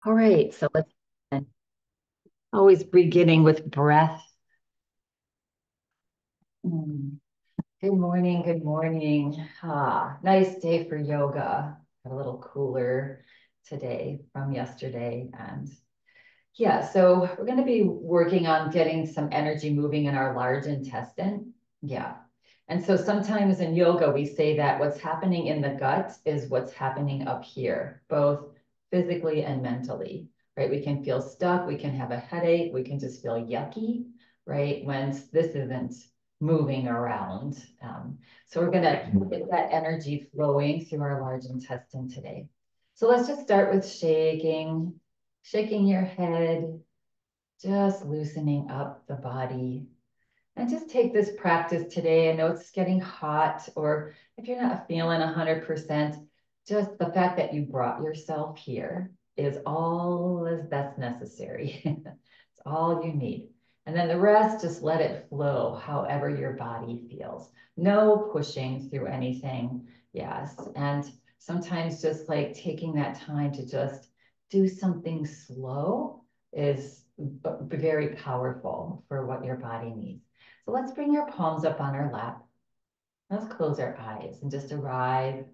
All right, so let's always beginning with breath. Mm. Good morning, good morning. Nice day for yoga. Got a little cooler today from yesterday. And yeah, so we're going to be working on getting some energy moving in our large intestine. Yeah. And so sometimes in yoga, we say that what's happening in the gut is what's happening up here, both physically and mentally, right? We can feel stuck, we can have a headache, we can just feel yucky, right? When this isn't moving around. So we're going to get that energy flowing through our large intestine today. So let's just start with shaking your head, just loosening up the body. And just take this practice today. I know it's getting hot, or if you're not feeling 100%, just the fact that you brought yourself here is all that's necessary. It's all you need. And then the rest, just let it flow however your body feels. No pushing through anything. Yes. And sometimes just like taking that time to just do something slow is very powerful for what your body needs. So let's bring your palms up on our lap. Let's close our eyes and just arrive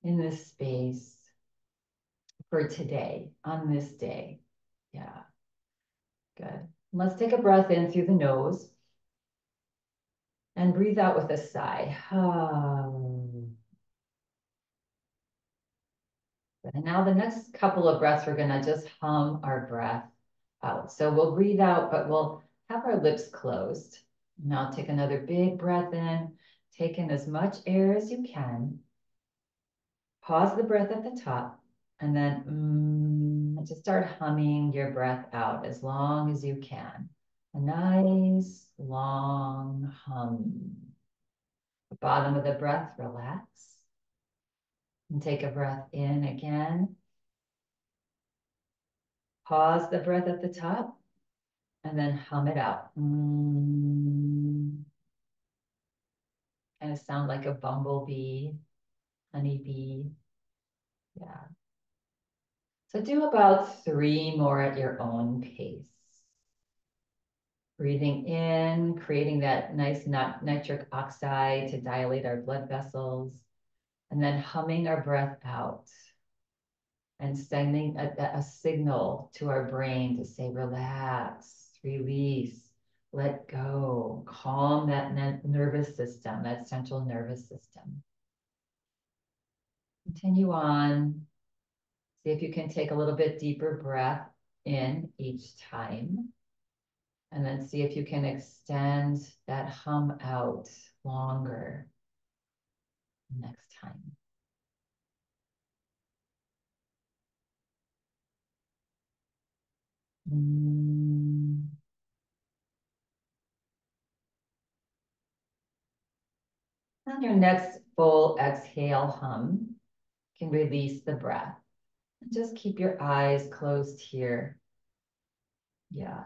in this space for today, on this day. Yeah, good. Let's take a breath in through the nose and breathe out with a sigh. And now the next couple of breaths, we're gonna just hum our breath out. So we'll breathe out, but we'll have our lips closed. Now take another big breath in, take in as much air as you can. Pause the breath at the top, and then just start humming your breath out as long as you can. A nice long hum. The bottom of the breath, relax. And take a breath in again. Pause the breath at the top, and then hum it out. Kind of sound like a bumblebee, honeybee. Yeah. So do about 3 more at your own pace. Breathing in, creating that nice nitric oxide to dilate our blood vessels, and then humming our breath out and sending a signal to our brain to say, relax, release, let go, calm that nervous system, that central nervous system. Continue on. See if you can take a little bit deeper breath in each time. And then see if you can extend that hum out longer next time. Mm. On your next full exhale hum, you can release the breath. And just keep your eyes closed here. Yeah.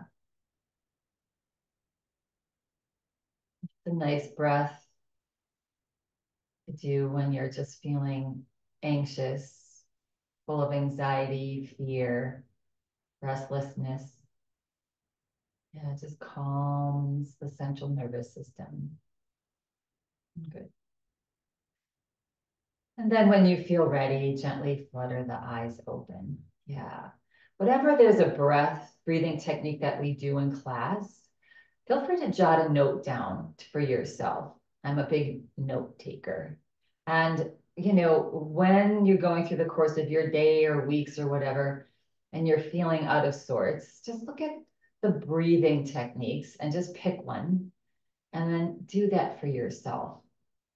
It's a nice breath to do when you're just feeling anxious, full of anxiety, fear, restlessness. Yeah, it just calms the central nervous system. Good. And then when you feel ready, gently flutter the eyes open. Yeah. Whatever there's a breathing technique that we do in class, feel free to jot a note down for yourself. I'm a big note taker. And, when you're going through the course of your day or weeks or whatever, and you're feeling out of sorts, just look at the breathing techniques and just pick one and then do that for yourself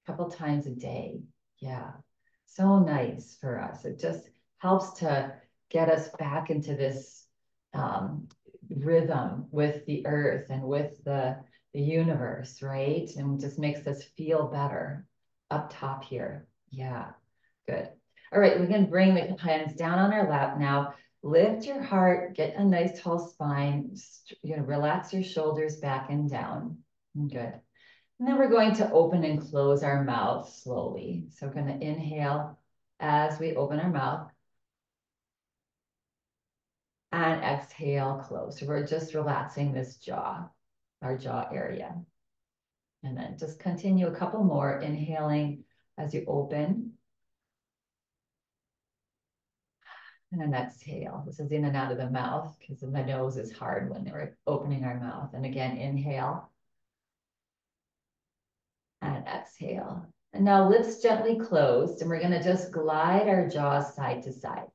a couple times a day. Yeah. So nice for us. It just helps to get us back into this rhythm with the earth and with the universe, right? And just makes us feel better up top here. Yeah, good. All right, we can bring the hands down on our lap now. Lift your heart, get a nice tall spine, relax your shoulders back and down. Good. And then we're going to open and close our mouth slowly. So we're going to inhale as we open our mouth. And exhale, close. So we're just relaxing this jaw, our jaw area. And then just continue a couple more, inhaling as you open. And then exhale. This is in and out of the mouth because the nose is hard when we're opening our mouth. And again, inhale. And exhale. And now lips gently closed, and we're going to just glide our jaws side to side.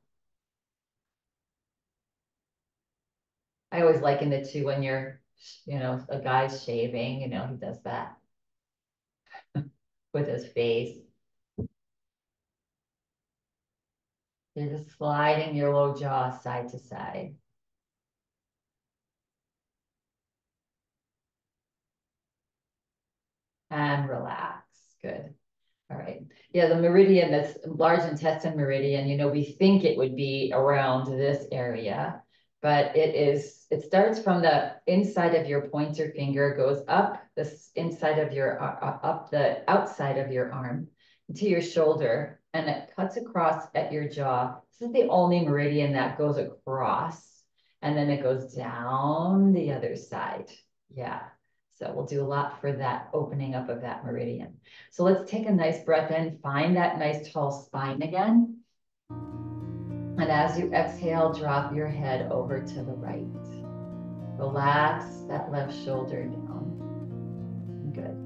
I always liken it to when you're, a guy's shaving, he does that with his face. You're just sliding your low jaw side to side. And relax. Good. All right. Yeah, the meridian, that's large intestine meridian, we think it would be around this area, but it starts from the inside of your pointer finger, goes up this inside of your, up the outside of your arm to your shoulder, and it cuts across at your jaw. This is the only meridian that goes across, and then it goes down the other side. Yeah. So we'll do a lot for that opening up of that meridian. So let's take a nice breath in, find that nice tall spine again. And as you exhale, drop your head over to the right. Relax that left shoulder down. Good.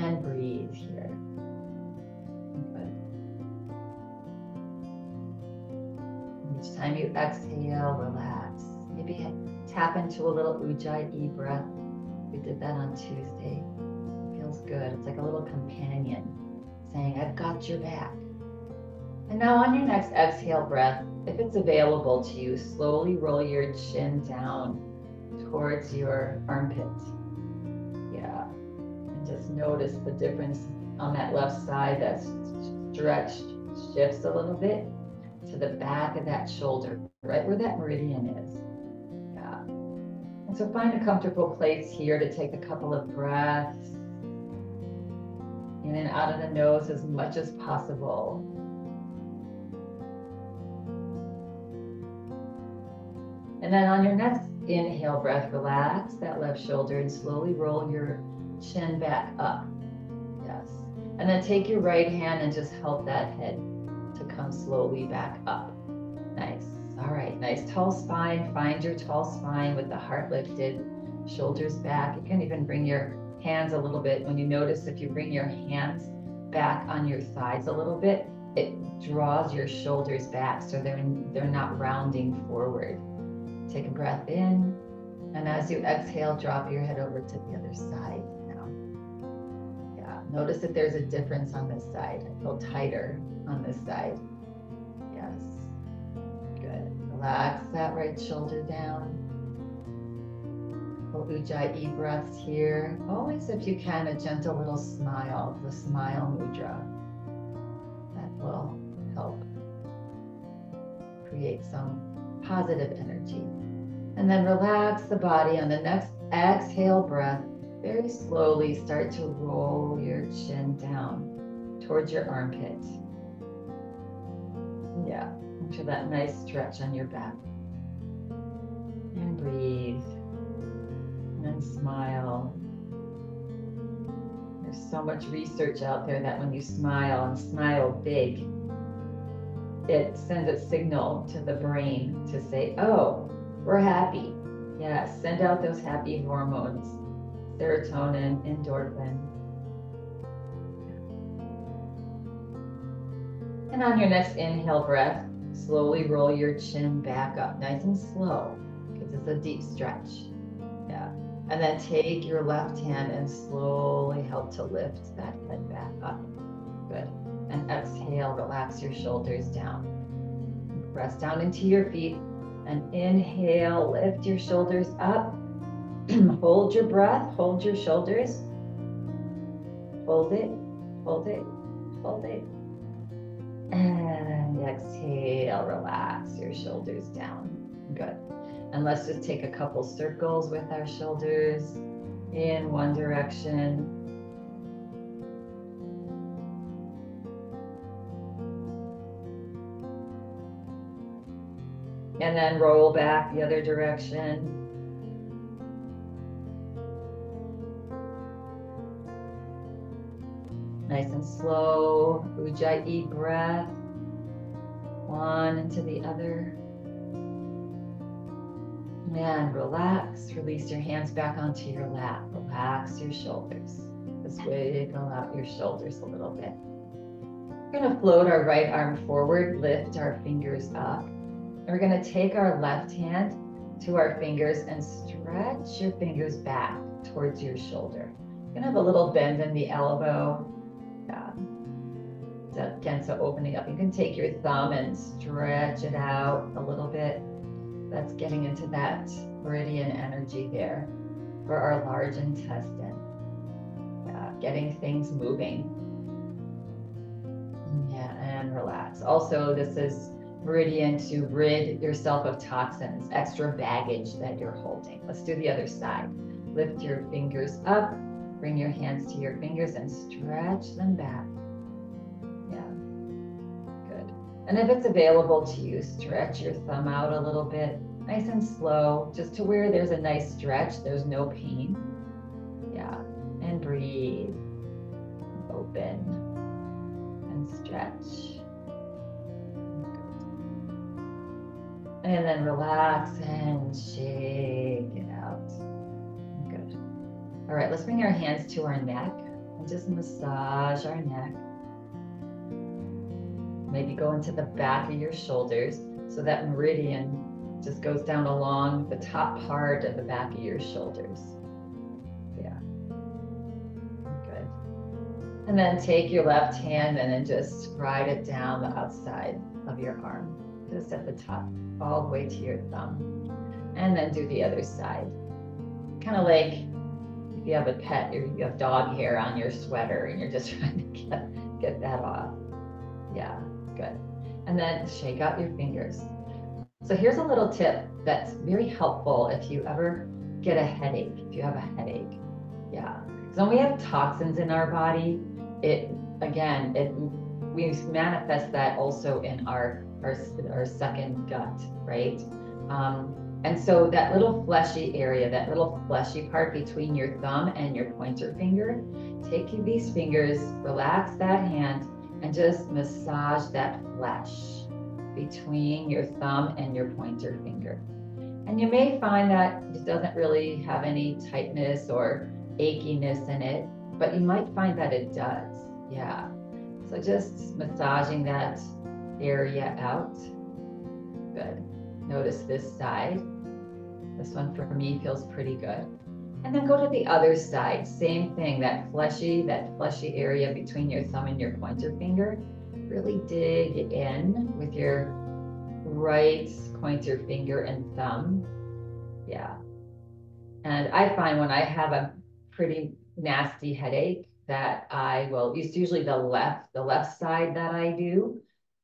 And breathe here. Good. Each time you exhale, relax. Maybe tap into a little Ujjayi breath. We did that on Tuesday. It feels good. It's like a little companion saying, I've got your back. And now on your next exhale breath, if it's available to you, slowly roll your chin down towards your armpit. Yeah. And just notice the difference on that left side that's stretched, shifts a little bit to the back of that shoulder, right where that meridian is. Yeah. And so find a comfortable place here to take a couple of breaths in and out of the nose as much as possible. And then on your next inhale breath, relax that left shoulder and slowly roll your chin back up. Yes. And then take your right hand and just help that head to come slowly back up. Nice. All right. Nice tall spine. Find your tall spine with the heart lifted, shoulders back. You can even bring your hands a little bit. When you notice if you bring your hands back on your thighs a little bit, it draws your shoulders back so they're not rounding forward. Take a breath in, and as you exhale, drop your head over to the other side now. Yeah, notice that there's a difference on this side. I feel tighter on this side. Yes, good. Relax that right shoulder down. Little Ujjayi breaths here. Always, if you can, a gentle little smile, the smile mudra. That will help create some positive energy. And then relax the body on the next exhale breath. Very slowly start to roll your chin down towards your armpit. Yeah, into that nice stretch on your back. And breathe. And then smile. There's so much research out there that when you smile and smile big, it sends a signal to the brain to say, oh, we're happy. Yes, send out those happy hormones, serotonin, endorphin. And on your next inhale breath, slowly roll your chin back up, nice and slow, because it's a deep stretch. Yeah. And then take your left hand and slowly help to lift that head back up. Good. And exhale, relax your shoulders down. Press down into your feet and inhale, lift your shoulders up. Hold your breath, hold your shoulders. Hold it, hold it, hold it. And exhale, relax your shoulders down. Good. And let's just take a couple circles with our shoulders in one direction. And then roll back the other direction. Nice and slow, Ujjayi breath. One into the other. And relax, release your hands back onto your lap. Relax your shoulders. Just wiggle out your shoulders a little bit. We're gonna float our right arm forward, lift our fingers up. And we're gonna take our left hand to our fingers and stretch your fingers back towards your shoulder. You're gonna have a little bend in the elbow. Again, so opening up. You can take your thumb and stretch it out a little bit. That's getting into that meridian energy there for our large intestine. Getting things moving. Yeah, and relax. Also, this is meridian to rid yourself of toxins, extra baggage that you're holding. Let's do the other side. Lift your fingers up, bring your hands to your fingers and stretch them back. And if it's available to you, stretch your thumb out a little bit, nice and slow, just to where there's a nice stretch, there's no pain. Yeah, and breathe, open, and stretch. And then relax and shake it out. Good. All right, let's bring our hands to our neck and just massage our neck. Maybe go into the back of your shoulders so that meridian just goes down along the top part of the back of your shoulders. Yeah, good. And then take your left hand and then just ride it down the outside of your arm, just at the top, all the way to your thumb. And then do the other side. Kind of like if you have a pet, or you have dog hair on your sweater and you're just trying to get that off. Yeah. Good. And then shake out your fingers. So here's a little tip that's very helpful if you ever get a headache, if you have a headache. Yeah. So when we have toxins in our body, we manifest that also in our second gut, right? And so that little fleshy area, that little fleshy part between your thumb and your pointer finger, take these fingers, relax that hand, and just massage that flesh between your thumb and your pointer finger. And you may find that it doesn't really have any tightness or achiness in it, but you might find that it does. Yeah. So just massaging that area out. Good. Notice this side. This one for me feels pretty good. And then go to the other side, same thing, that fleshy area between your thumb and your pointer finger. Really dig in with your right pointer finger and thumb. Yeah. And I find when I have a pretty nasty headache that it's usually the left side that I do.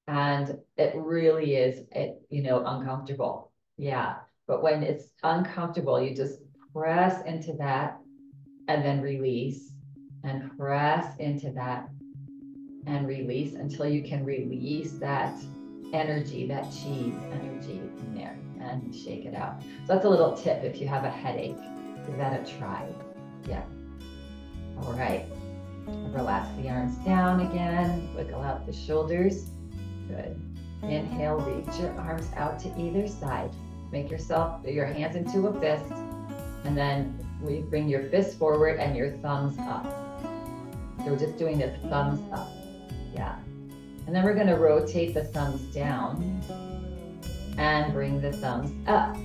And it really is, uncomfortable. Yeah. But when it's uncomfortable, you just press into that and then release, and press into that and release until you can release that energy, that chi energy in there, and shake it out. So that's a little tip if you have a headache. Give that a try. Yeah. All right. Relax the arms down again. Wiggle out the shoulders. Good. Inhale, reach your arms out to either side. Make your hands into a fist. And then we bring your fists forward and your thumbs up. So we're just doing this thumbs up. Yeah. And then we're going to rotate the thumbs down and bring the thumbs up.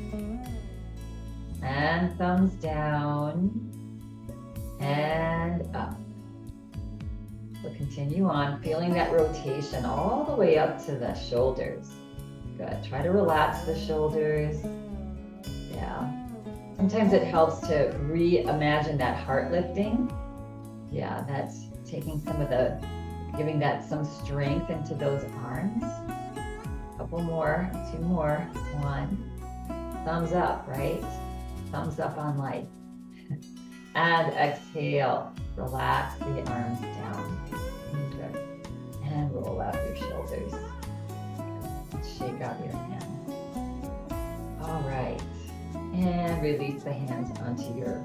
And thumbs down and up. So continue on, feeling that rotation all the way up to the shoulders. Good. Try to relax the shoulders. Yeah. Sometimes it helps to reimagine that heart lifting. Yeah, that's taking giving that some strength into those arms. A couple more, 2 more, 1. Thumbs up, right? Thumbs up on life. And exhale, relax the arms down. Good. And roll out your shoulders. Shake out your hands. release the hands onto your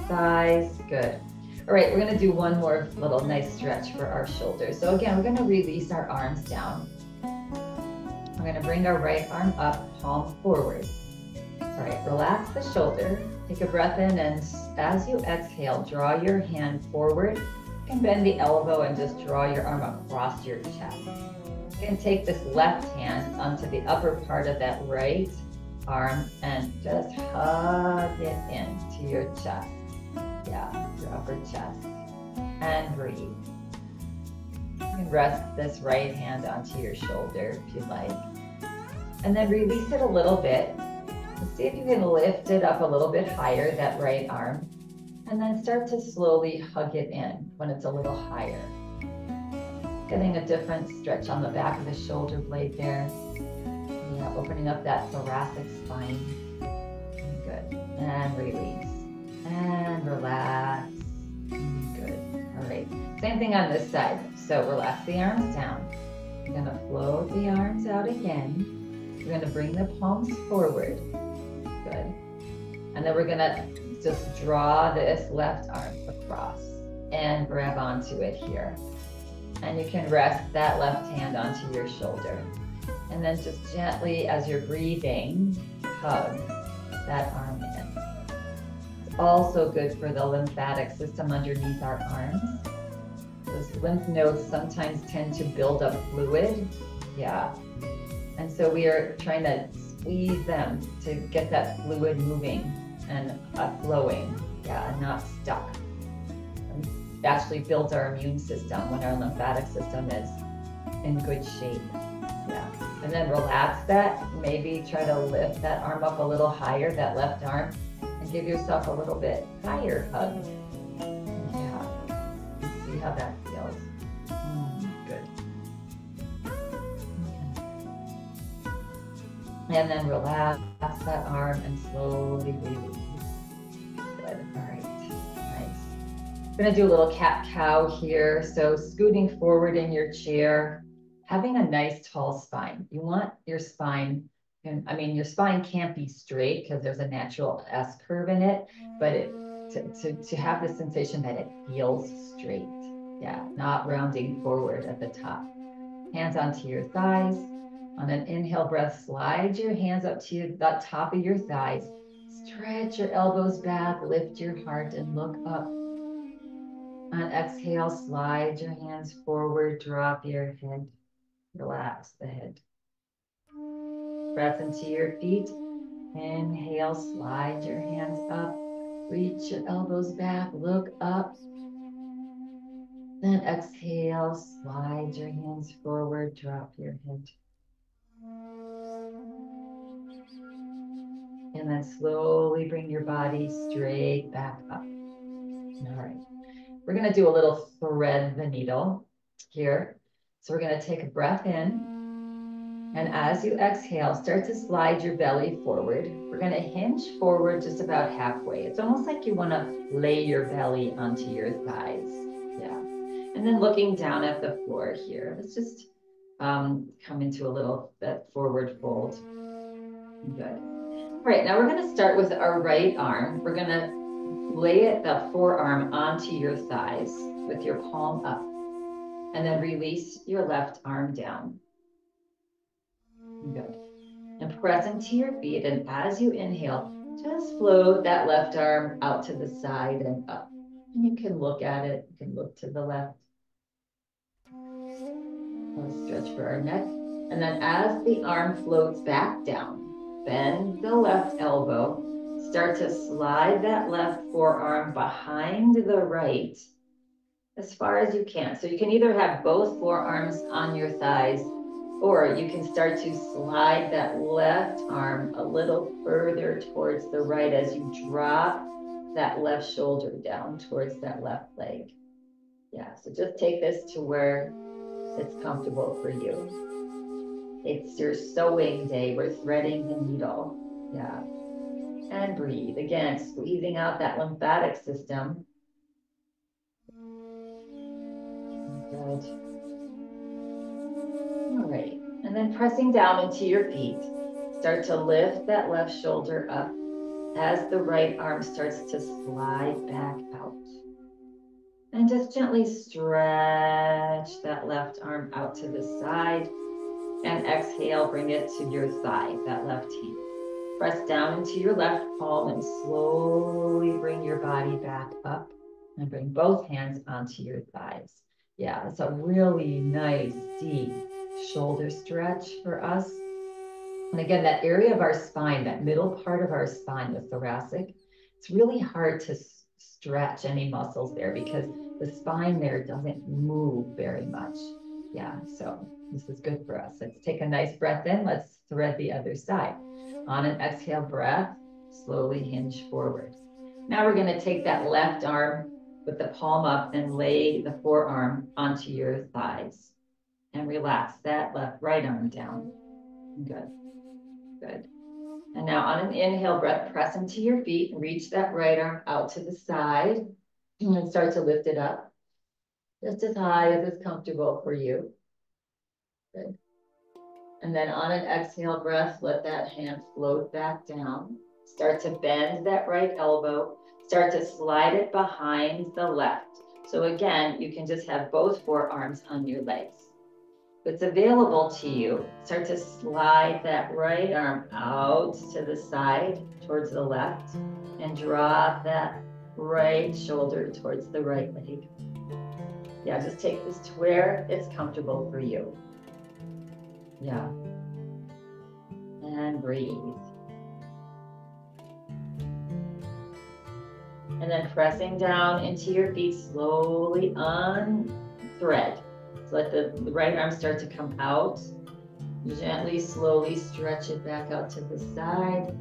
thighs. Good. All right, we're gonna do one more little nice stretch for our shoulders. So again, we're gonna release our arms down. We're gonna bring our right arm up, palm forward. All right, relax the shoulder. Take a breath in, and as you exhale, draw your hand forward. You can bend the elbow and just draw your arm across your chest. You can take this left hand onto the upper part of that right arm and just hug it into your chest. Yeah, your upper chest. And breathe. You can rest this right hand onto your shoulder if you like. And then release it a little bit. See if you can lift it up a little bit higher, that right arm. And then start to slowly hug it in when it's a little higher. Getting a different stretch on the back of the shoulder blade there. Yeah, opening up that thoracic spine. Good. And release. And relax. Good. All right. Same thing on this side. So relax the arms down. You're going to float the arms out again. You're going to bring the palms forward. Good. And then we're going to just draw this left arm across and grab onto it here. And you can rest that left hand onto your shoulder. And then just gently, as you're breathing, hug that arm in. It's also good for the lymphatic system underneath our arms. Those lymph nodes sometimes tend to build up fluid. Yeah. And so we are trying to squeeze them to get that fluid moving and flowing, yeah, and not stuck. It actually builds our immune system when our lymphatic system is in good shape. Yeah, and then relax that. Maybe try to lift that arm up a little higher, that left arm, and give yourself a little bit higher hug. Yeah, see how that feels. Good. And then relax that arm and slowly release. Good. All right. Nice. I'm going to do a little cat-cow here. So scooting forward in your chair, having a nice tall spine. You want your spine, and I mean, your spine can't be straight because there's a natural S curve in it, but to have the sensation that it feels straight. Yeah, not rounding forward at the top. Hands onto your thighs. On an inhale breath, slide your hands up to the top of your thighs. Stretch your elbows back, lift your heart, and look up. On exhale, slide your hands forward, drop your head. Relax the head. Breath into your feet. Inhale, slide your hands up. Reach your elbows back, look up. Then exhale, slide your hands forward, drop your head. And then slowly bring your body straight back up. All right. We're going to do a little thread the needle here. So we're going to take a breath in. And as you exhale, start to slide your belly forward. We're going to hinge forward just about halfway. It's almost like you want to lay your belly onto your thighs. Yeah. And then looking down at the floor here. Let's just come into a little that forward fold. Good. All right, now we're going to start with our right arm. We're going to lay it, the forearm, onto your thighs with your palm up. And then release your left arm down. Good. And press into your feet. And as you inhale, just float that left arm out to the side and up. And you can look at it. You can look to the left. Let's stretch for our neck. And then as the arm floats back down, bend the left elbow. Start to slide that left forearm behind the right as far as you can. So you can either have both forearms on your thighs, or you can start to slide that left arm a little further towards the right as you drop that left shoulder down towards that left leg. Yeah, so just take this to where it's comfortable for you. It's your sewing day. We're threading the needle. Yeah. And breathe. Again, squeezing out that lymphatic system. Good. All right. And then pressing down into your feet. Start to lift that left shoulder up. as the right arm starts to slide back out. And just gently stretch that left arm out to the side. And exhale, bring it to your thigh, that left hand. Press down into your left palm and slowly bring your body back up and bring both hands onto your thighs. Yeah, it's a really nice, deep shoulder stretch for us. And again, that area of our spine, that middle part of our spine, the thoracic, it's really hard to stretch any muscles there because the spine there doesn't move very much. Yeah, so this is good for us. Let's take a nice breath in. Let's thread the other side. On an exhale breath, slowly hinge forward. Now we're going to take that left arm with the palm up and lay the forearm onto your thighs. And relax that right arm down. Good, good. And now on an inhale breath, press into your feet and reach that right arm out to the side and start to lift it up. Just as high as is comfortable for you. Good. And then on an exhale breath, let that hand float back down. Start to bend that right elbow. Start to slide it behind the left. So again, you can just have both forearms on your legs. If it's available to you, start to slide that right arm out to the side towards the left and drop that right shoulder towards the right leg. Yeah, just take this to where it's comfortable for you. Yeah. And breathe. And then pressing down into your feet, slowly unthread. So let the right arm start to come out. Gently, slowly stretch it back out to the side.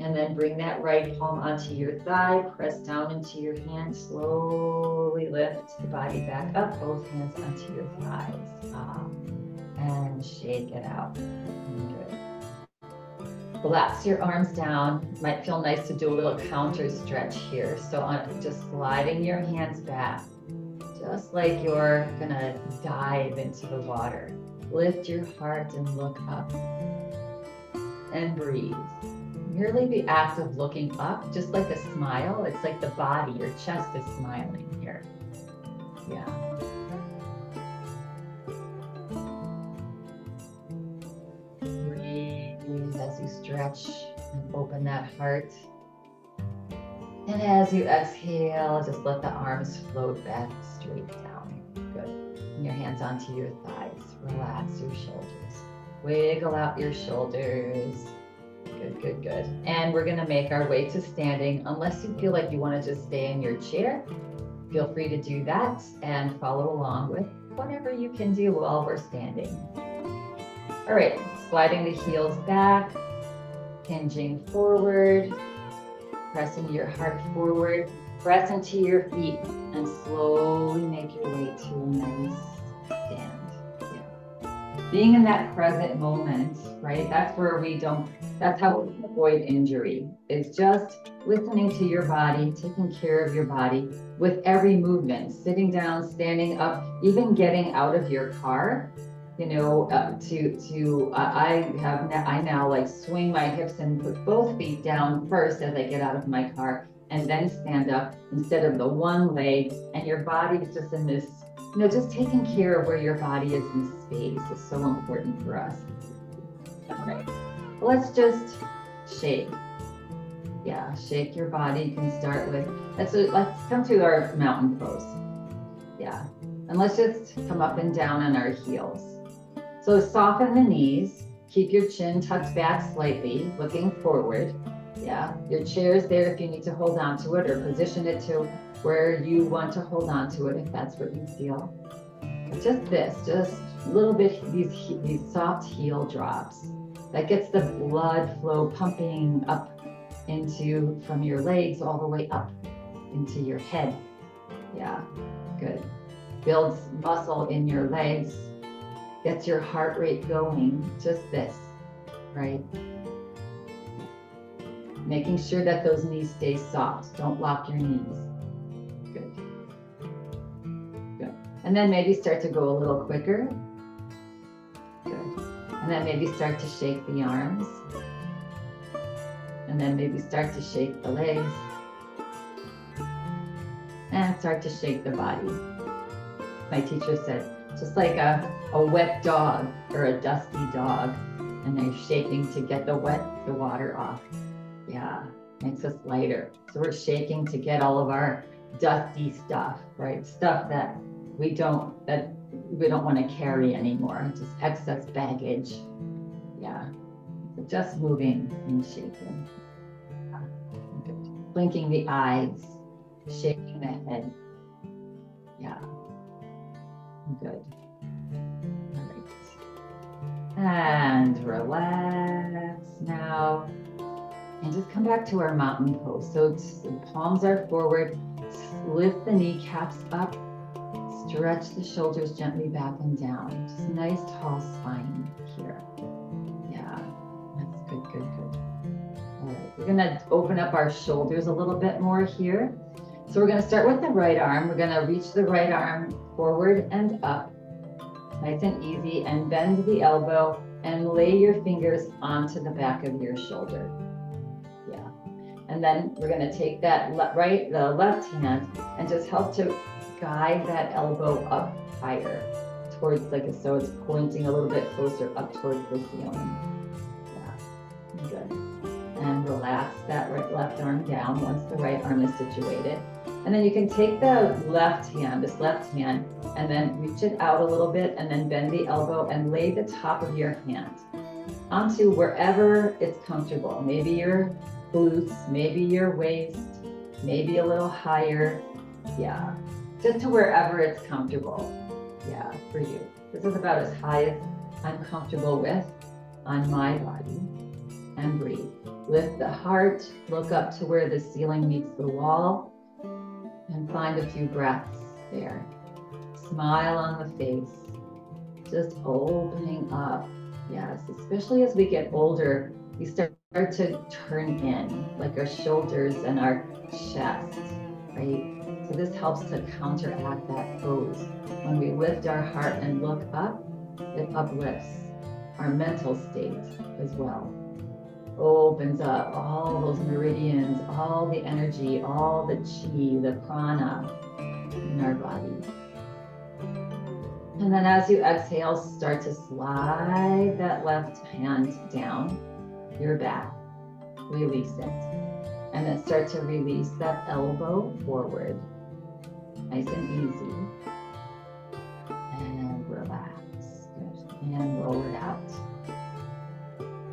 And then bring that right palm onto your thigh. Press down into your hand. Slowly lift the body back up. Both hands onto your thighs. And shake it out. Good. Relax your arms down. It might feel nice to do a little counter stretch here. So on just sliding your hands back, just like you're gonna dive into the water. Lift your heart and look up. And breathe. Merely the act of looking up, just like a smile, it's like the body, your chest is smiling here. Yeah. Breathe as you stretch and open that heart. And as you exhale, just let the arms float back straight down. Good. And your hands onto your thighs. Relax your shoulders. Wiggle out your shoulders. Good, good, good. And we're going to make our way to standing. Unless you feel like you want to just stay in your chair, feel free to do that and follow along with whatever you can do while we're standing. All right, sliding the heels back, hinging forward, pressing your heart forward, press into your feet, and slowly make your way to a nice stand. Yeah. Being in that present moment, right? That's where that's how we avoid injury, is just listening to your body, taking care of your body with every movement, sitting down, standing up, even getting out of your car. You know, I now like swing my hips and put both feet down first as I get out of my car and then stand up instead of the one leg, and your body is just in this, you know, just taking care of where your body is in space is so important for us. All right, let's just shake. Yeah, shake your body. You can start with, let's come to our mountain pose. Yeah, and let's just come up and down on our heels. So soften the knees, keep your chin tucked back slightly, looking forward. Yeah, your chair is there if you need to hold on to it, or position it to where you want to hold on to it if that's what you feel. But just a little bit, these soft heel drops. That gets the blood flow pumping up from your legs all the way up into your head. Yeah, good. Builds muscle in your legs. Gets your heart rate going, just this, right? Making sure that those knees stay soft. Don't lock your knees. Good. Good. And then maybe start to go a little quicker. Good. And then maybe start to shake the arms. And And then maybe start to shake the legs. And start to shake the body. My teacher said, just like a wet dog or a dusty dog, and they're shaking to get the water off. Yeah, makes us lighter. So we're shaking to get all of our dusty stuff, right? Stuff that we don't want to carry anymore, just excess baggage. Yeah, so just moving and shaking. Good. Blinking the eyes, shaking the head. Yeah, good. All right. And relax now. And just come back to our mountain pose. So the palms are forward, lift the kneecaps up, stretch the shoulders gently back and down. Just a nice tall spine here. Yeah, that's good, good, good. All right, we're gonna open up our shoulders a little bit more here. So we're gonna start with the right arm. We're gonna reach the right arm forward and up, nice and easy, and bend the elbow and lay your fingers onto the back of your shoulder. Yeah, and then we're gonna take that the left hand and just help to guide that elbow up higher towards, so it's pointing a little bit closer up towards the ceiling. Yeah, good. And relax that left arm down once the right arm is situated. And then you can take the left hand, and then reach it out a little bit and then bend the elbow and lay the top of your hand onto wherever it's comfortable. Maybe your glutes, maybe your waist, maybe a little higher. Yeah, just to wherever it's comfortable. Yeah, for you. This is about as high as I'm comfortable with on my body. And breathe. Lift the heart, look up to where the ceiling meets the wall, and find a few breaths there. Smile on the face, just opening up. Yes, especially as we get older, we start to turn in, like our shoulders and our chest, right? So this helps to counteract that pose. When we lift our heart and look up, it uplifts our mental state as well. Opens up all those meridians, all the energy, all the chi, the prana in our body. And then as you exhale, start to slide that left hand down your back. Release it. And then start to release that elbow forward. Nice and easy. And relax. Good. And roll it out.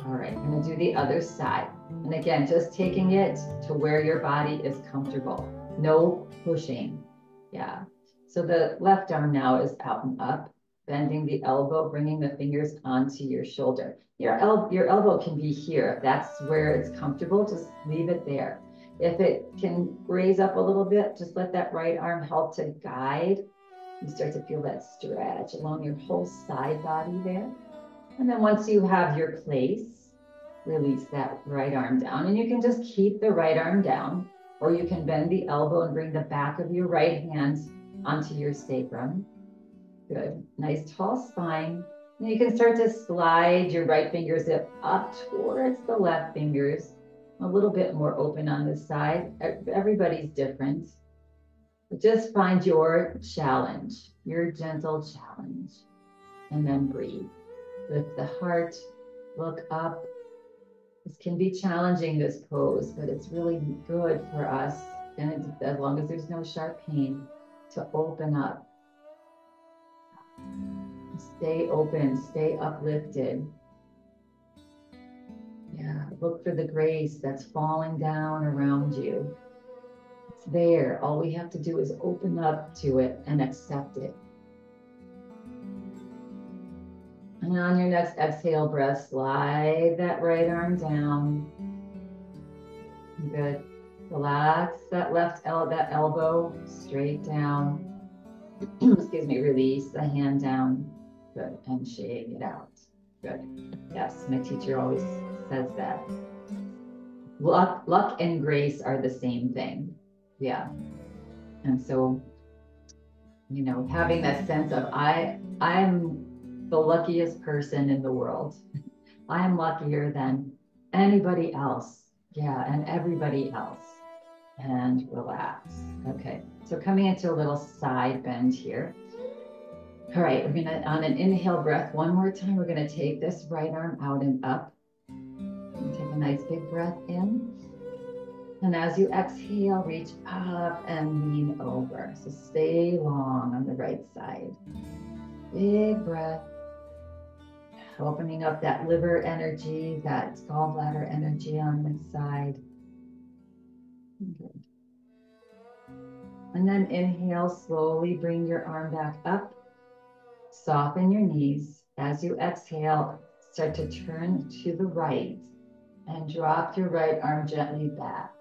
All right, I'm gonna do the other side. And again, just taking it to where your body is comfortable. No pushing. Yeah. So the left arm now is out and up, bending the elbow, bringing the fingers onto your shoulder. Your elbow can be here. If that's where it's comfortable, just leave it there. If it can raise up a little bit, just let that right arm help to guide. You start to feel that stretch along your whole side body there. And then once you have your place, release that right arm down. And you can just keep the right arm down, or you can bend the elbow and bring the back of your right hand onto your sacrum. Good. Nice tall spine. And you can start to slide your right fingers up towards the left fingers. A little bit more open on this side. Everybody's different. But just find your challenge, your gentle challenge. And then breathe. Lift the heart, look up. This can be challenging, this pose, but it's really good for us, and as long as there's no sharp pain, to open up. Stay open, stay uplifted. Yeah, look for the grace that's falling down around you. It's there. All we have to do is open up to it and accept it. And on your next exhale breath, slide that right arm down. Good. Relax that elbow straight down. Excuse me, release the hand down. Good, and shake it out. Good. Yes, my teacher always says that. Luck and grace are the same thing. Yeah. And so, having that sense of I'm the luckiest person in the world. I am luckier than anybody else. Yeah, and everybody else. And relax. Okay, so coming into a little side bend here. All right, we're gonna, on an inhale breath, one more time, we're gonna take this right arm out and up. And take a nice big breath in. And as you exhale, reach up and lean over. So stay long on the right side. Big breath. Opening up that liver energy, that gallbladder energy on this side. Good. And then inhale, slowly bring your arm back up. Soften your knees. As you exhale, start to turn to the right and drop your right arm gently back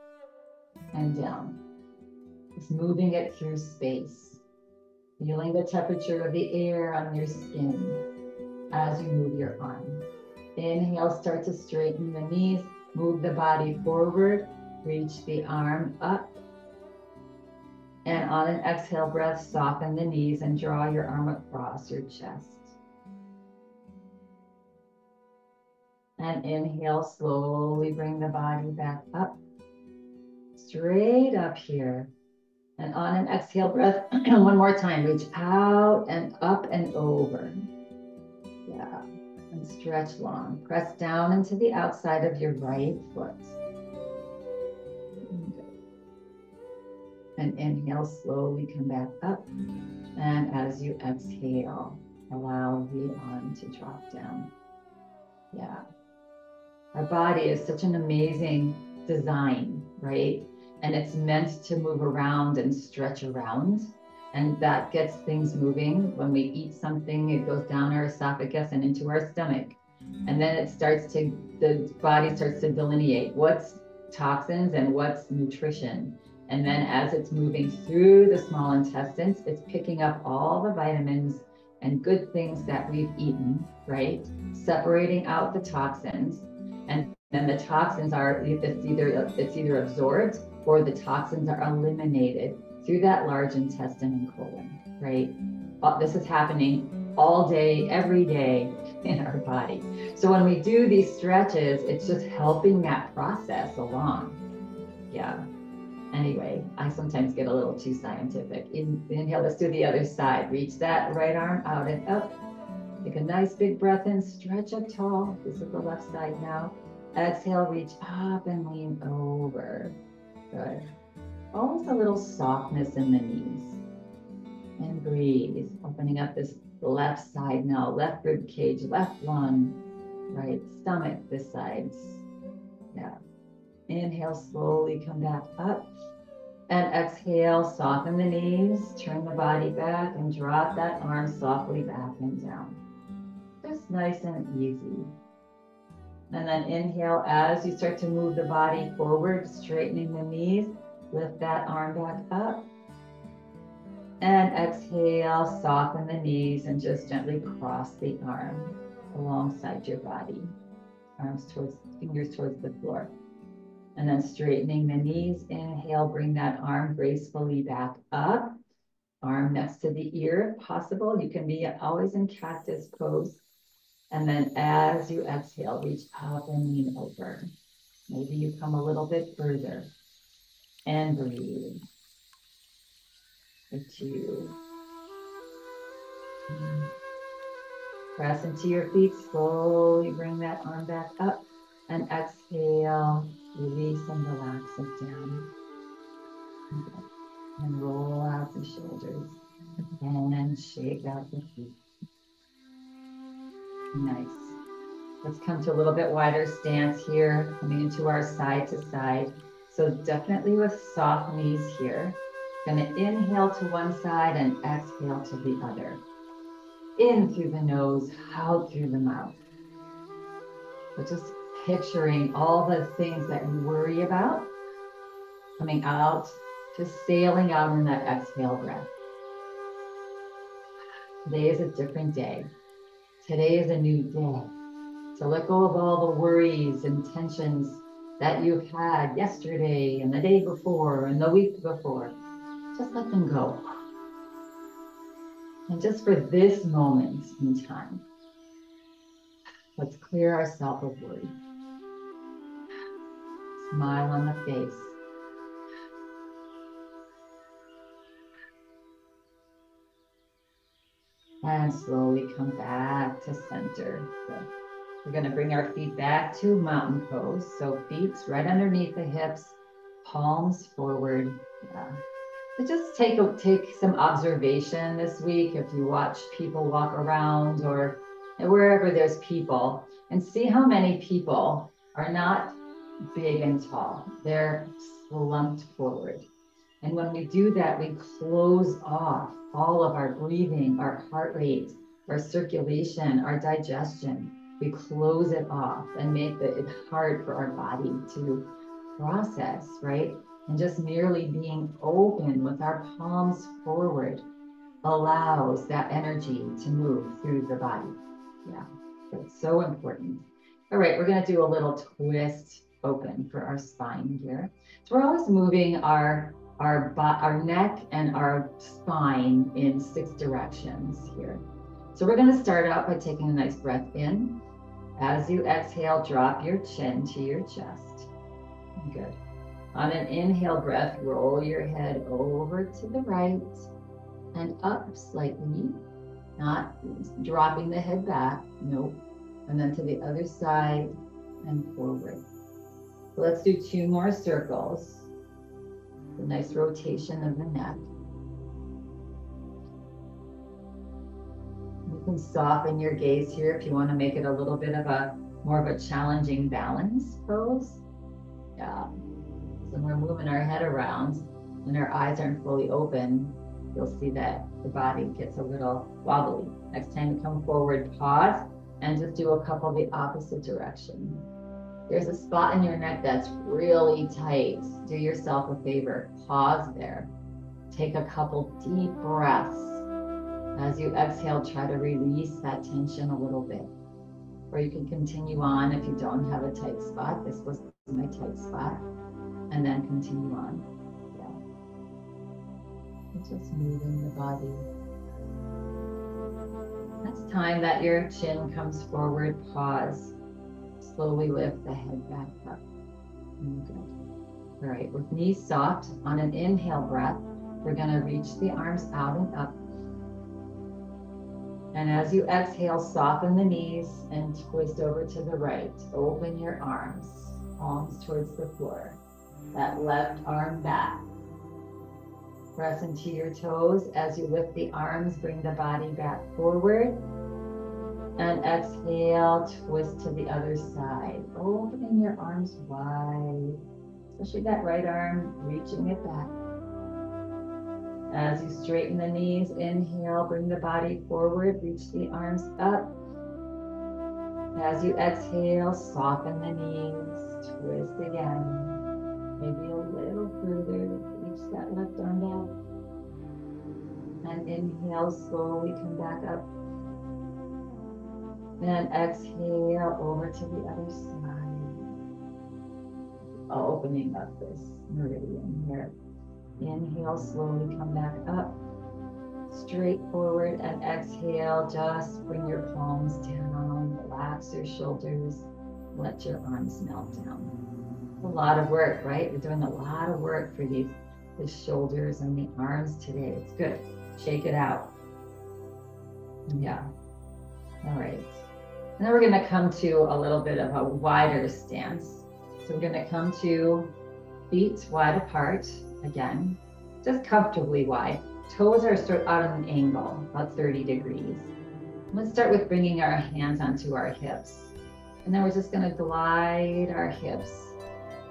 and down. Just moving it through space. Feeling the temperature of the air on your skin as you move your arm. Inhale, start to straighten the knees. Move the body forward. Reach the arm up. And on an exhale breath, soften the knees and draw your arm across your chest. And inhale, slowly bring the body back up. Straight up here. And on an exhale breath, one more time, reach out and up and over. Yeah, and stretch long. Press down into the outside of your right foot. And inhale, slowly come back up. And as you exhale, allow the arm to drop down. Yeah. Our body is such an amazing design, right? And it's meant to move around and stretch around. And that gets things moving. When we eat something, it goes down our esophagus and into our stomach. And then the body starts to delineate what's toxins and what's nutrition. And then as it's moving through the small intestines, it's picking up all the vitamins and good things that we've eaten, right? Separating out the toxins. And then the toxins it's either absorbed or the toxins are eliminated through that large intestine and colon, right? This is happening all day, every day in our body. So when we do these stretches, it's just helping that process along. Yeah. Anyway, I sometimes get a little too scientific. Inhale, let's do the other side. Reach that right arm out and up. Take a nice big breath in, stretch up tall. This is the left side now. Exhale, reach up and lean over. Good. Always a little softness in the knees. And breathe, opening up this left side now. Left rib cage, left lung, right stomach, this side. Yeah. Inhale, slowly come back up. And exhale, soften the knees, turn the body back and drop that arm softly back and down. Just nice and easy. And then inhale as you start to move the body forward, straightening the knees, lift that arm back up. And exhale, soften the knees and just gently cross the arm alongside your body. Fingers towards the floor. And then straightening the knees, inhale, bring that arm gracefully back up. Arm next to the ear if possible. You can be always in cactus pose. And then as you exhale, reach up and lean over. Maybe you come a little bit further. And breathe. For 2. Press into your feet, slowly bring that arm back up. And exhale, release and relax it down. And roll out the shoulders. And shake out the feet. Nice. Let's come to a little bit wider stance here, coming into our side to side. So definitely with soft knees here. Gonna inhale to one side and exhale to the other. In through the nose, out through the mouth. But just picturing all the things that we worry about coming out, just sailing out in that exhale breath. Today is a different day. Today is a new day. So let go of all the worries and tensions that you've had yesterday and the day before and the week before. Just let them go. And just for this moment in time, let's clear ourselves of worry. smile on the face. And slowly come back to center. Good. We're going to bring our feet back to mountain pose. So feet right underneath the hips, palms forward. Yeah. But just take some observation this week. If you watch people walk around or wherever there's people, and see how many people are not big and tall. They're slumped forward. And when we do that, we close off all of our breathing, our heart rate, our circulation, our digestion. We close it off and make it hard for our body to process, right? And just merely being open with our palms forward allows that energy to move through the body. Yeah, that's so important. All right, we're going to do a little twist open for our spine here. So we're always moving our neck and our spine in 6 directions here. So we're going to start out by taking a nice breath in. As you exhale, drop your chin to your chest. Good. On an inhale breath, roll your head over to the right and up slightly, not dropping the head back, nope. And then to the other side and forward. So let's do 2 more circles. A nice rotation of the neck. You can soften your gaze here if you want to make it a little bit of more of a challenging balance pose. Yeah. So we're moving our head around and our eyes aren't fully open. You'll see that the body gets a little wobbly. Next time you come forward, pause and just do a couple the opposite direction. There's a spot in your neck that's really tight. Do yourself a favor, pause there. Take a couple deep breaths. As you exhale, try to release that tension a little bit. Or you can continue on if you don't have a tight spot. This was my tight spot. And then continue on. Yeah. And just moving the body. Next time that your chin comes forward, pause. Slowly lift the head back up. Good. All right, with knees soft, on an inhale breath, we're going to reach the arms out and up. And as you exhale, soften the knees and twist over to the right. Open your arms, palms towards the floor. That left arm back. Press into your toes. As you lift the arms, bring the body back forward. And exhale, twist to the other side. Opening your arms wide, especially that right arm, reaching it back. As you straighten the knees, inhale, bring the body forward, reach the arms up. As you exhale, soften the knees, twist again. Maybe a little further, reach that left arm back. And inhale, slowly come back up. And exhale over to the other side. Opening up this meridian here. Inhale, slowly come back up. Straight forward and exhale. Just bring your palms down. Relax your shoulders. Let your arms melt down. A lot of work, right? We're doing a lot of work for the shoulders and the arms today. It's good. Shake it out. Yeah. All right. And then we're going to come to a little bit of a wider stance. So we're going to come to feet wide apart again, just comfortably wide. Toes are out at an angle, about 30 degrees. Let's start with bringing our hands onto our hips. And then we're just going to glide our hips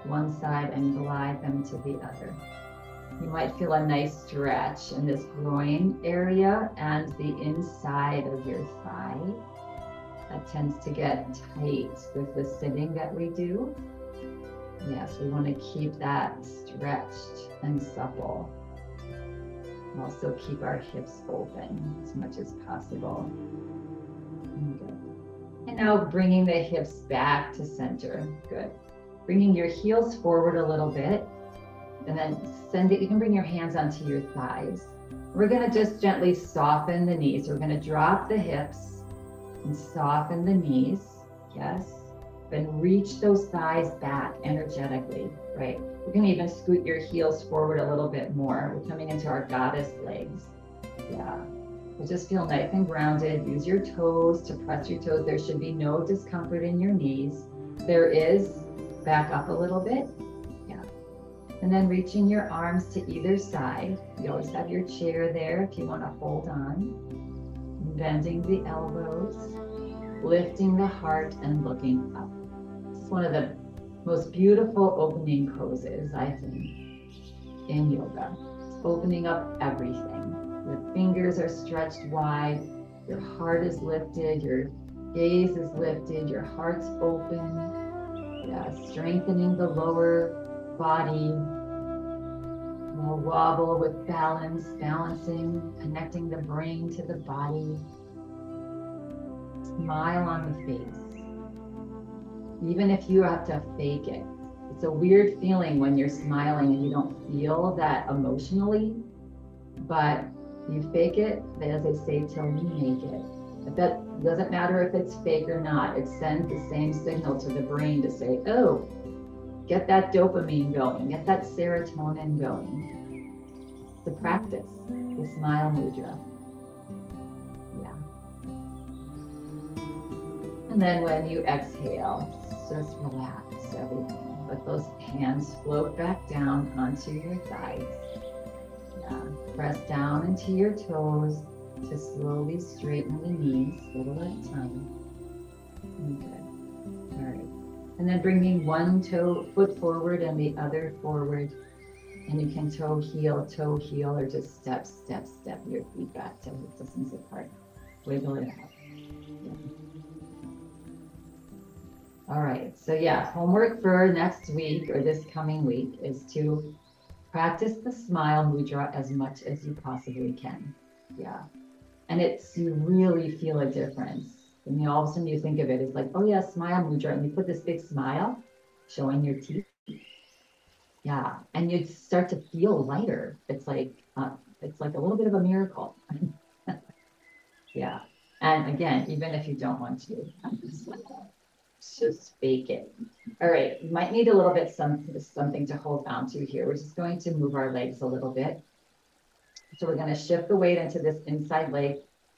one side and glide them to the other. You might feel a nice stretch in this groin area and the inside of your thigh. That tends to get tight with the sitting that we do. Yes, we want to keep that stretched and supple. Also keep our hips open as much as possible. Good. And now bringing the hips back to center. Good. Bringing your heels forward a little bit. And then you can bring your hands onto your thighs. We're going to just gently soften the knees. We're going to drop the hips and soften the knees. Yes. and reach those thighs back energetically, right? You can even scoot your heels forward a little bit more. We're coming into our goddess legs. Yeah. So just feel nice and grounded. Use your toes to press your toes. There should be no discomfort in your knees. There is. Back up a little bit. Yeah. And then reaching your arms to either side. You always have your chair there if you want to hold on. Bending the elbows, lifting the heart and looking up. It's one of the most beautiful opening poses, I think, in yoga. It's opening up everything. Your fingers are stretched wide, your heart is lifted, your gaze is lifted, your heart's open. Yeah, strengthening the lower body. We'll wobble with balance, balancing, connecting the brain to the body. Smile on the face. Even if you have to fake it. It's a weird feeling when you're smiling and you don't feel that emotionally, but you fake it, as they say, till you make it. But that doesn't matter if it's fake or not. It sends the same signal to the brain to say, oh, get that dopamine going, get that serotonin going. The practice, the smile mudra. Yeah. And then when you exhale, just relax everything. Let those hands float back down onto your thighs. Yeah. Press down into your toes to slowly straighten the knees, little at a time. Good. All right. And then bringing one foot forward and the other forward. And you can toe heel, or just step your feet back till hip distance apart. Wiggle it out. Yeah. All right. So yeah, homework for next week or this coming week is to practice the smile mudra as much as you possibly can. Yeah. And you really feel a difference. And all of a sudden you think of it as like, oh yeah, smile mudra. And you put this big smile showing your teeth. Yeah. And you start to feel lighter. It's like a little bit of a miracle. Yeah. And again, even if you don't want to, just fake it. All right. You might need a little bit something to hold on to here. We're just going to move our legs a little bit. So we're going to shift the weight into this inside leg,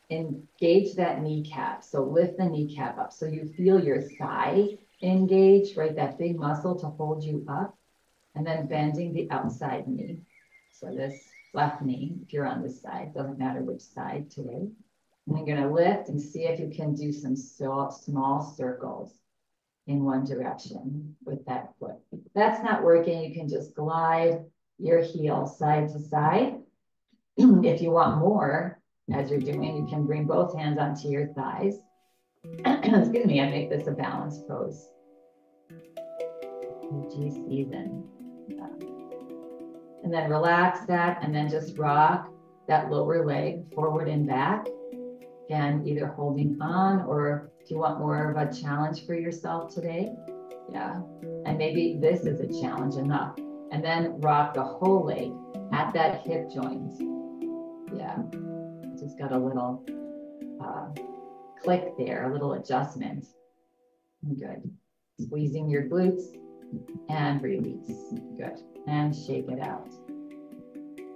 engage that kneecap. So lift the kneecap up. So you feel your thigh engage, right? That big muscle to hold you up. And then bending the outside knee. So this left knee, if you're on this side, doesn't matter which side today. And you're going to lift and see if you can do some small circles in one direction with that foot. If that's not working, you can just glide your heel side to side. If you want more, as you're doing, you can bring both hands onto your thighs. Excuse me, I make this a balanced pose. Season. Yeah. And then relax that and then just rock that lower leg forward and back. Again, either holding on or if you want more of a challenge for yourself today. Yeah. And maybe this is a challenge enough. And then rock the whole leg at that hip joint. Yeah. Just got a little click there, a little adjustment. Good. Squeezing your glutes and release. Good. And shake it out.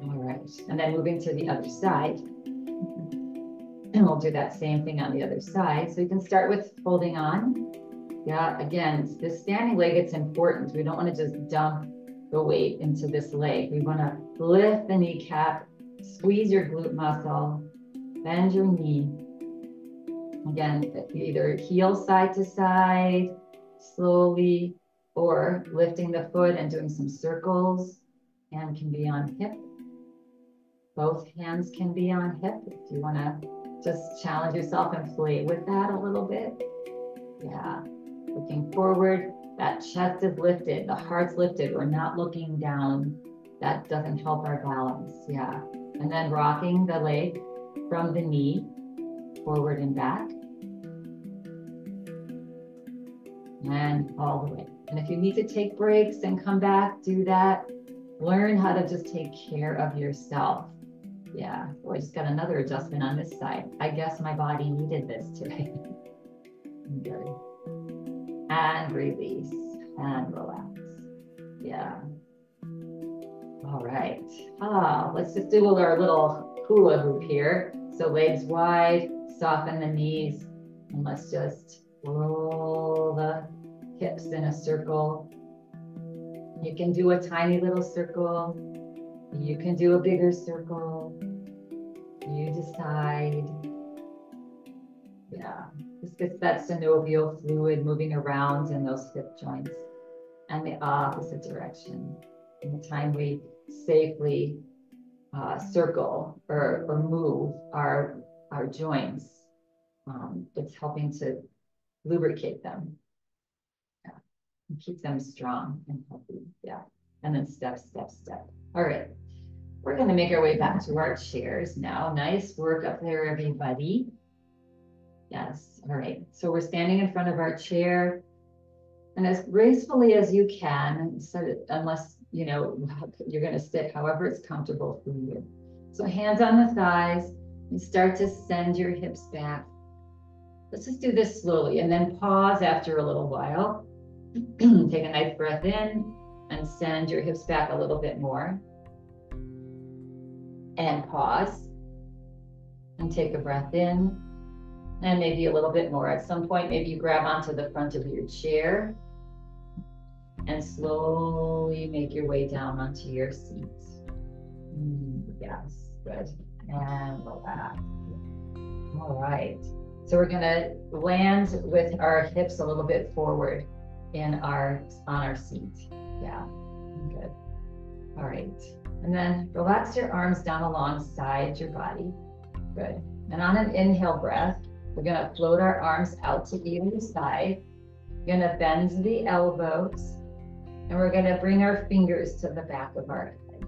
All right. And then moving to the other side. And we'll do that same thing on the other side. So you can start with holding on. Yeah, again, this standing leg, it's important. We don't want to just dump the weight into this leg. We want to lift the kneecap, squeeze your glute muscle, bend your knee. Again, either heel side to side, slowly, or lifting the foot and doing some circles. Hand can be on hip. Both hands can be on hip if you want to just challenge yourself and play with that a little bit. Yeah. Looking forward, that chest is lifted, the heart's lifted. We're not looking down. That doesn't help our balance. Yeah. And then rocking the leg from the knee forward and back. And all the way. And if you need to take breaks and come back, do that. Learn how to just take care of yourself. Yeah, oh, I just got another adjustment on this side. I guess my body needed this today. Good. and release and relax. Yeah. All right. Let's just do our little hula hoop here. So legs wide, soften the knees, and let's just roll the hips in a circle. You can do a tiny little circle. You can do a bigger circle. You decide. Yeah, this gets that synovial fluid moving around in those hip joints and the opposite direction. In the time we safely circle or move our joints, it's helping to lubricate them. Yeah. And keep them strong and healthy. Yeah. And then step, step, step. All right. We're going to make our way back to our chairs now. Nice work up there, everybody. Yes. All right. So we're standing in front of our chair, and as gracefully as you can, unless you know you're going to sit however it's comfortable for you. So hands on the thighs, and start to send your hips back. Let's just do this slowly, and then pause after a little while. Take a nice breath in and send your hips back a little bit more. And pause and take a breath in, and maybe a little bit more. At some point, maybe you grab onto the front of your chair and slowly make your way down onto your seat. Yes, good. And relax. All right. So we're gonna land with our hips a little bit forward on our seat. Yeah, good. All right. And then relax your arms down alongside your body. Good. And on an inhale breath, we're gonna float our arms out to either side. We're gonna bend the elbows, and we're gonna bring our fingers to the back of our head.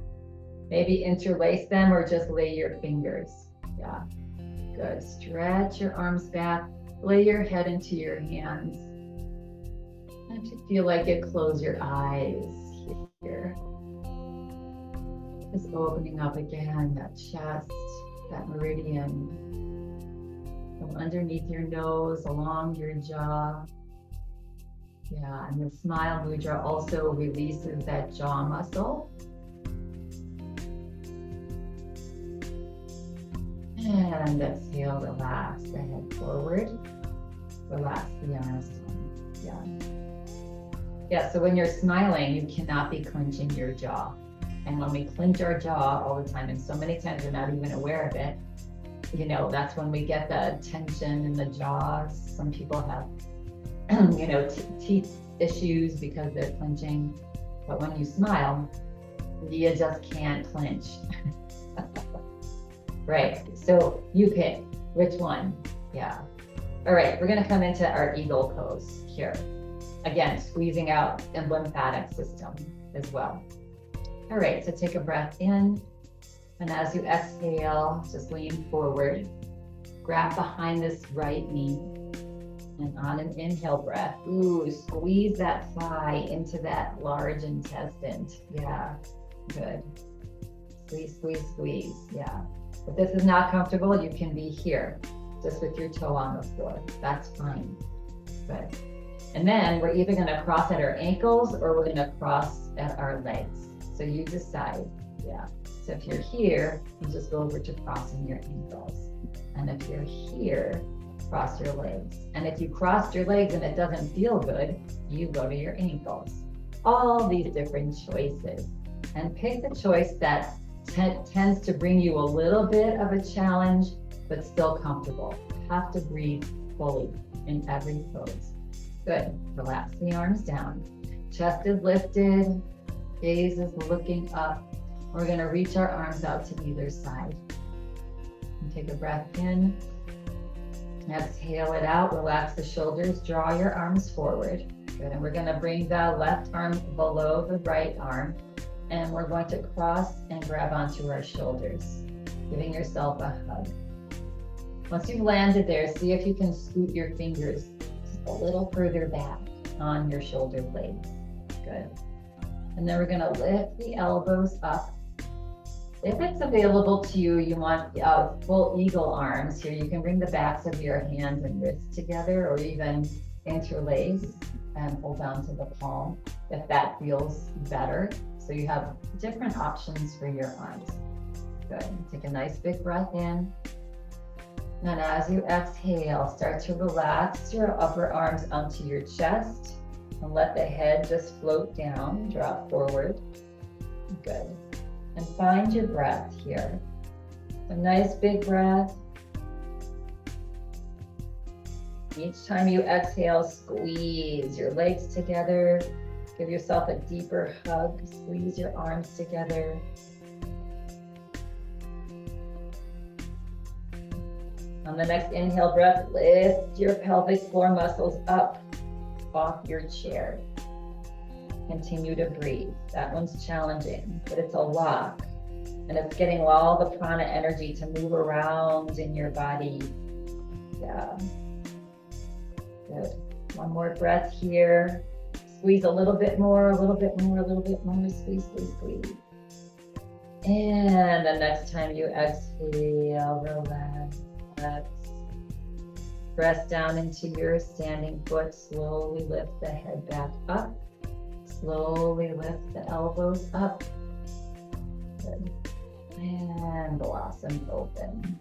Maybe interlace them or just lay your fingers. Yeah, good. Stretch your arms back, lay your head into your hands. And if you feel like it, close your eyes here. Just opening up again, that chest, that meridian. From underneath your nose, along your jaw. Yeah, and the smile mudra also releases that jaw muscle. And exhale, relax the head forward. Relax the arms down. Yeah. Yeah, so when you're smiling, you cannot be clenching your jaw. And when we clench our jaw all the time, and so many times we're not even aware of it, you know, that's when we get the tension in the jaws. Some people have, you know, teeth issues because they're clenching. But when you smile, you just can't clench. Right, so you pick which one. Yeah. All right, we're gonna come into our eagle pose here. Again, squeezing out the lymphatic system as well. All right, so take a breath in, and as you exhale, just lean forward, grab behind this right knee, and on an inhale breath, squeeze that thigh into that large intestine. Yeah, good. Squeeze, squeeze, squeeze, yeah. If this is not comfortable, you can be here, just with your toe on the floor. That's fine. Good. And then we're either gonna cross at our ankles or we're gonna cross at our legs. So you decide, yeah. So if you're here, you just go over to crossing your ankles. And if you're here, cross your legs. And if you crossed your legs and it doesn't feel good, you go to your ankles. All these different choices. And pick the choice that tends to bring you a little bit of a challenge, but still comfortable. You have to breathe fully in every pose. Good. Relax the arms down. Chest is lifted. Gaze is looking up. We're going to reach our arms out to either side. And take a breath in. Exhale it out. Relax the shoulders. Draw your arms forward. Good. And we're going to bring the left arm below the right arm. And we're going to cross and grab onto our shoulders, giving yourself a hug. Once you've landed there, see if you can scoot your fingers just a little further back on your shoulder blades. Good. And then we're going to lift the elbows up. If it's available to you, you want full eagle arms here. You can bring the backs of your hands and wrists together, or even interlace and hold down to the palm if that feels better. So you have different options for your arms. Good. Take a nice big breath in. And as you exhale, start to relax your upper arms onto your chest and let the head just float down, drop forward. Good. And find your breath here. A nice big breath. Each time you exhale, squeeze your legs together. Give yourself a deeper hug. Squeeze your arms together. On the next inhale breath, lift your pelvic floor muscles up off your chair. Continue to breathe. That one's challenging, but it's a lock. And it's getting all the prana energy to move around in your body. Yeah. Good. One more breath here. Squeeze a little bit more, a little bit more, a little bit more. Squeeze, squeeze, squeeze. And the next time you exhale, relax. Press down into your standing foot. Slowly lift the head back up. Slowly lift the elbows up. Good. And blossom open.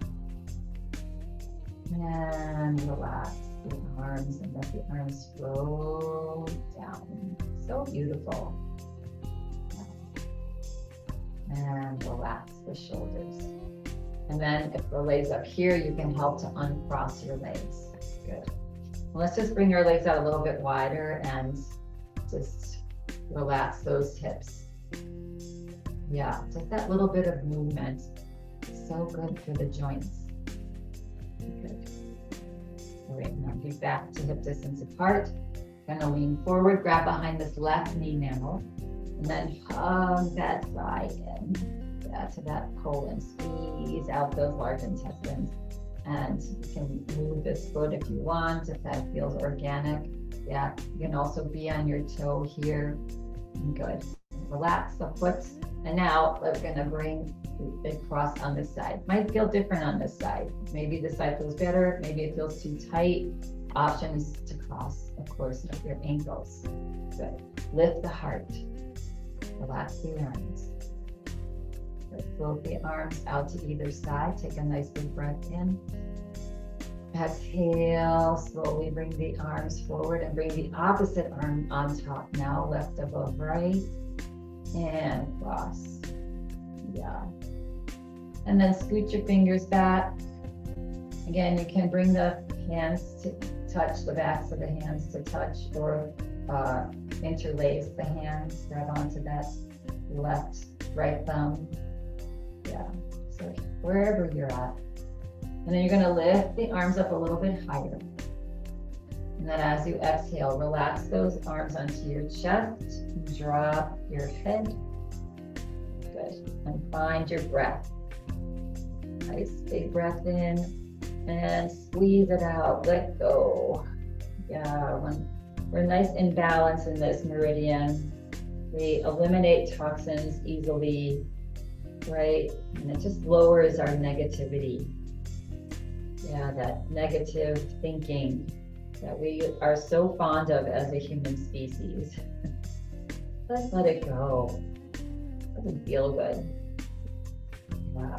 And relax the arms and let the arms float down. So beautiful. And relax the shoulders. And then if the legs up here, you can help to uncross your legs. Good. Well, let's just bring your legs out a little bit wider and just relax those hips. Yeah, just that little bit of movement. So good for the joints. Good. All right, now be back to hip distance apart. Gonna lean forward, grab behind this left knee now, and then hug that thigh in. To that colon, squeeze out those large intestines, and you can move this foot if you want, if that feels organic. Yeah, you can also be on your toe here. Good. Relax the foot, and now we're gonna bring it across on this side. Might feel different on this side. Maybe this side feels better, maybe it feels too tight. Option is to cross, of course, with your ankles. Good. Lift the heart. Relax the arms. Float the arms out to either side. Take a nice big breath in. Exhale, slowly bring the arms forward and bring the opposite arm on top now, left above right, and cross. Yeah. And then scoot your fingers back. Again, you can bring the hands to touch, the backs of the hands to touch, or interlace the hands, grab onto that left, right thumb. Yeah, so wherever you're at. And then you're gonna lift the arms up a little bit higher. And then as you exhale, relax those arms onto your chest, drop your head. Good, and find your breath. Nice big breath in and squeeze it out, let go. Yeah, when we're nice in balance in this meridian, we eliminate toxins easily. Right? And it just lowers our negativity. Yeah, that negative thinking that we are so fond of as a human species. Let's let it go. It doesn't feel good. Yeah.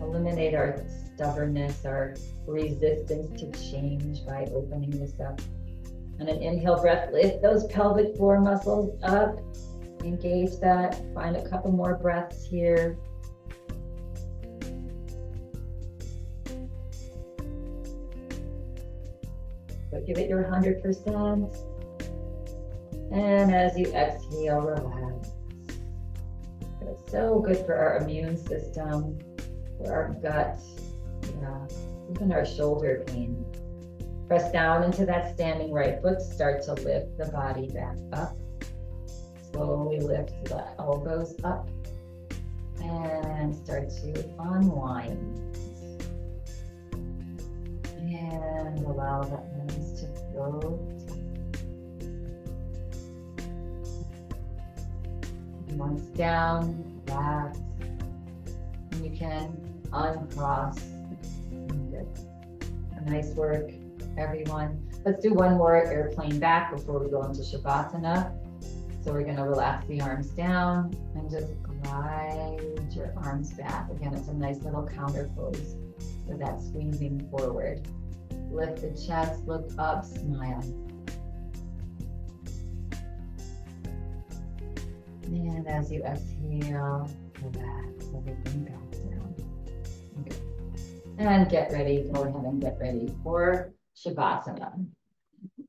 Eliminate our stubbornness, our resistance to change by opening this up. And an inhale breath, lift those pelvic floor muscles up. Engage that. Find a couple more breaths here. So give it your 100%. And as you exhale, relax. It's so good for our immune system, for our gut, yeah, even our shoulder pain. Press down into that standing right foot. Start to lift the body back up. Slowly lift the elbows up and start to unwind. And allow the hands to float. Once down, relax. And you can uncross. Good. Nice work. everyone. Let's do one more airplane back before we go into Shavasana. So we're gonna relax the arms down and just glide your arms back. Again, it's a nice little counter pose with that squeezing forward. Lift the chest, look up, smile. And as you exhale, relax everything back down. Okay. And get ready, go ahead and get ready for Shavasana.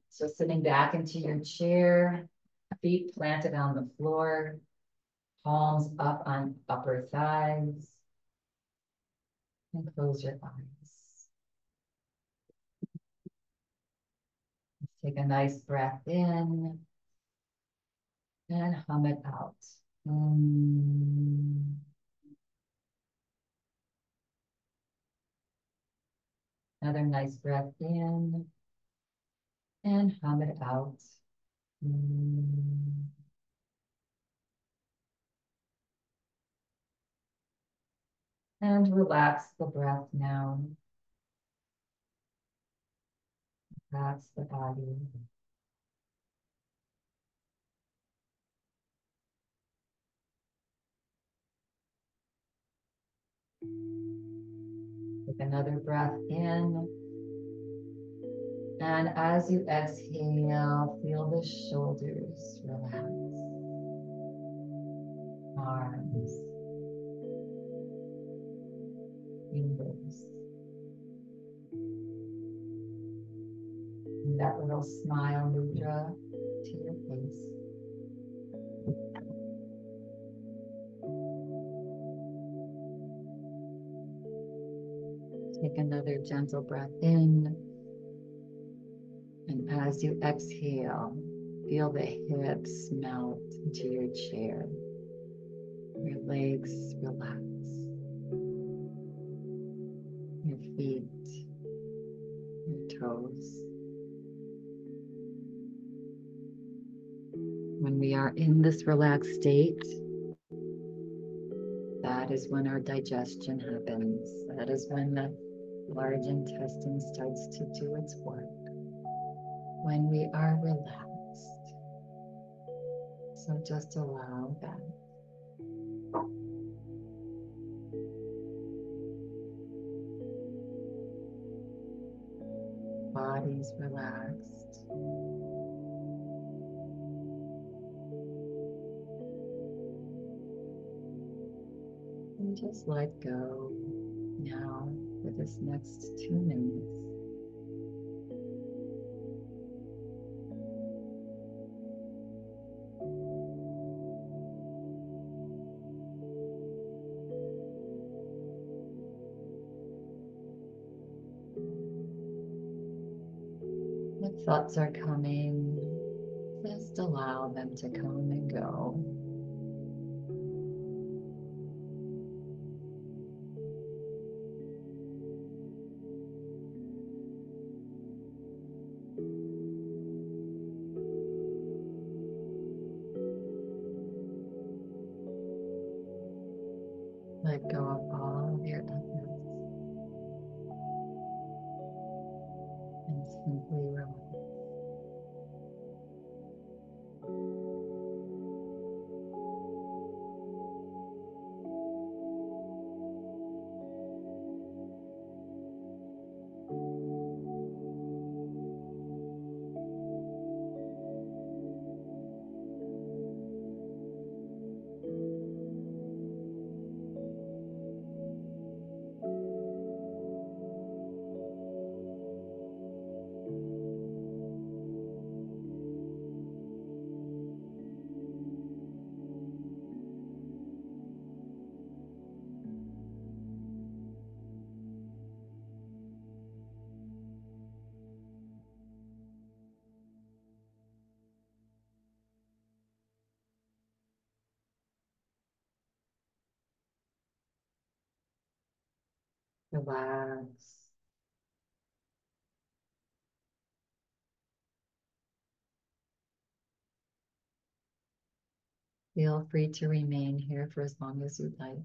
So sitting back into your chair, feet planted on the floor, palms up on upper thighs, and close your eyes. Let's take a nice breath in and hum it out. Another nice breath in and hum it out. And relax the breath now. Relax the body. Take another breath in. And as you exhale, feel the shoulders relax. Arms. Fingers. And that little smile mudra to your face. Take another gentle breath in. And as you exhale, feel the hips melt into your chair. Your legs relax. Your feet, your toes. When we are in this relaxed state, that is when our digestion happens. That is when the large intestine starts to do its work. When we are relaxed. So just allow that. Body's relaxed. And just let go now for this next 2 minutes. What thoughts are coming? Just allow them to come and go. Let go of all of your efforts and simply relax. Relax. Feel free to remain here for as long as you'd like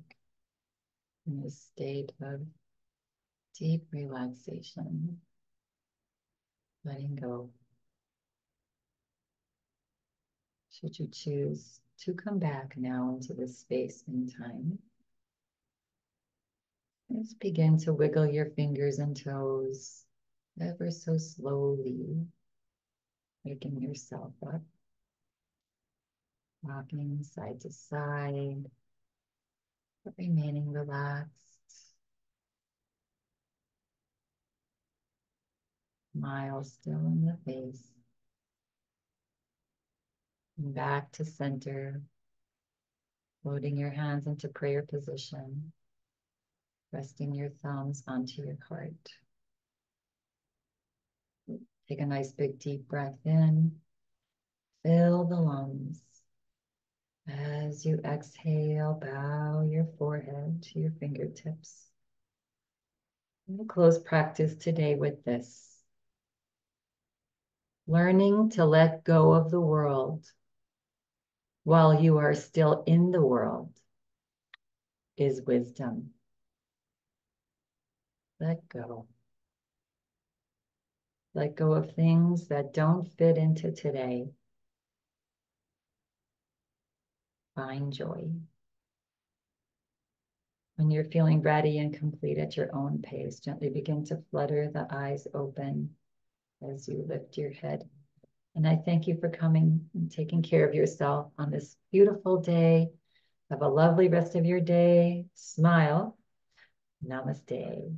in this state of deep relaxation. letting go. Should you choose to come back now into this space and time, just begin to wiggle your fingers and toes ever so slowly, waking yourself up, rocking side to side, but remaining relaxed. Smile still in the face. And back to center, loading your hands into prayer position, resting your thumbs onto your heart. Take a nice big deep breath in, fill the lungs. As you exhale, bow your forehead to your fingertips. We'll close practice today with this. Learning to let go of the world while you are still in the world is wisdom. Let go. Let go of things that don't fit into today. Find joy. When you're feeling ready and complete at your own pace, gently begin to flutter the eyes open as you lift your head. And I thank you for coming and taking care of yourself on this beautiful day. Have a lovely rest of your day. Smile. Namaste.